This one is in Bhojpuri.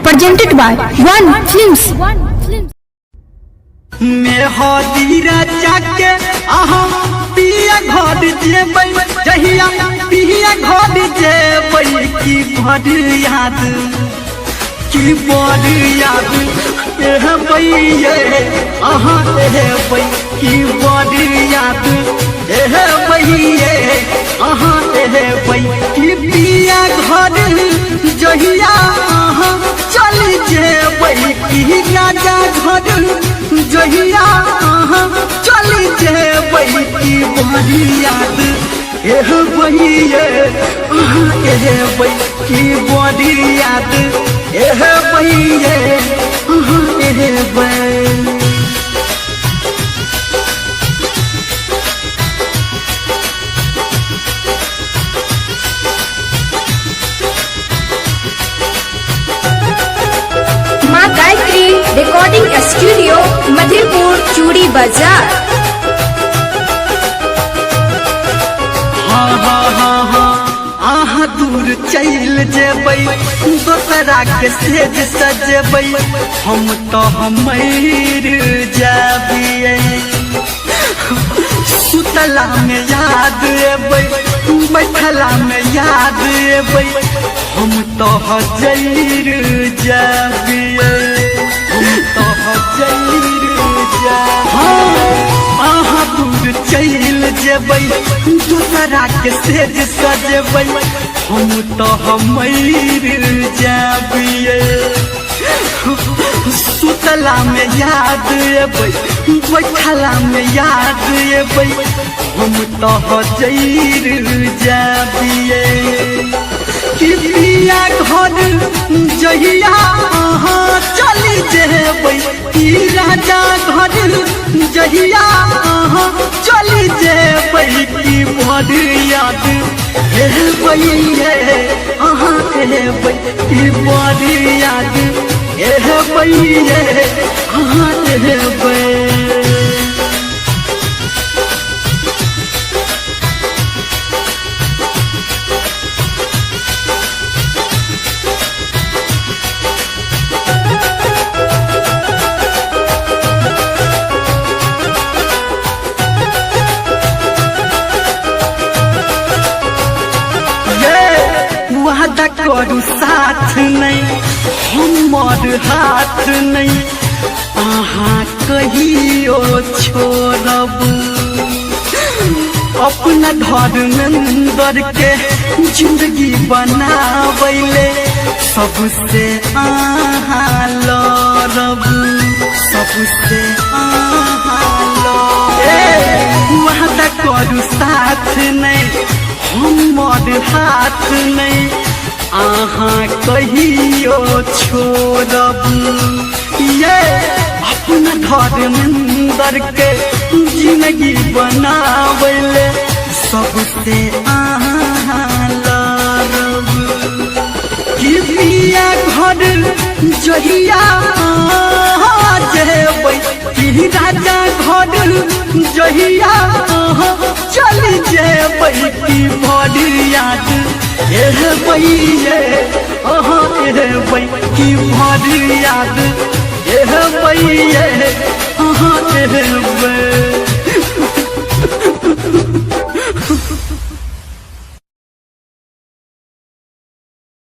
presented by One Films. मैं हदीरा जाके आहा पिया घर जेबै जहिया पिया घर जेबै की बड़ याद एह बैये आहा एबै की बड़ याद एह बैये आहा एबै की पिया घर जहिया आहा चल जेबै की राजा घर जहिया चल जेबै की बड़ याद एह बैये एबै की बड़ याद एह बैये एबै माँ गायत्री रिकॉर्डिंग स्टूडियो मधेपुर चूड़ी बाजार। आहा दूर चल जेबै दोसरा के सेज सजेबै हम तो मर जाबिए सुतला में याद एबै बैठला में याद एबै हम तो जैर जाबिए हम तो जैर जाबिए आहा दूर चल जेबै दूसरा के सेज सजेबै हम तो मर जाबिए सुतला में याद एबै बैठला में याद एबै हम तो जैर जाबिए कि पिया घर जहिया चल जेबै कि राजा घर जहिया चल जेबै की बड़ याद एबै एबै की बड़ याद एबै एबै वादा करू साथ नहीं हमर हाथ नहीं आहा कहियो छोड़ब अपना धर्मेंद्र के जिंदगी बनावैले सबसे आहा लड़ब सबसे आहा लड़ब वादा करू साथ नहीं हमर हाथ नहीं आहा कहियो छोड़ब ये अपना धर्मेंद्र के जिंदगी बनावैले सबसे आहा लड़ब कि पिया घर जहिया जेबै कि राजा घर जहिया चल जेबै की बड़ याद एबै एबै की बड़ याद एबै एबै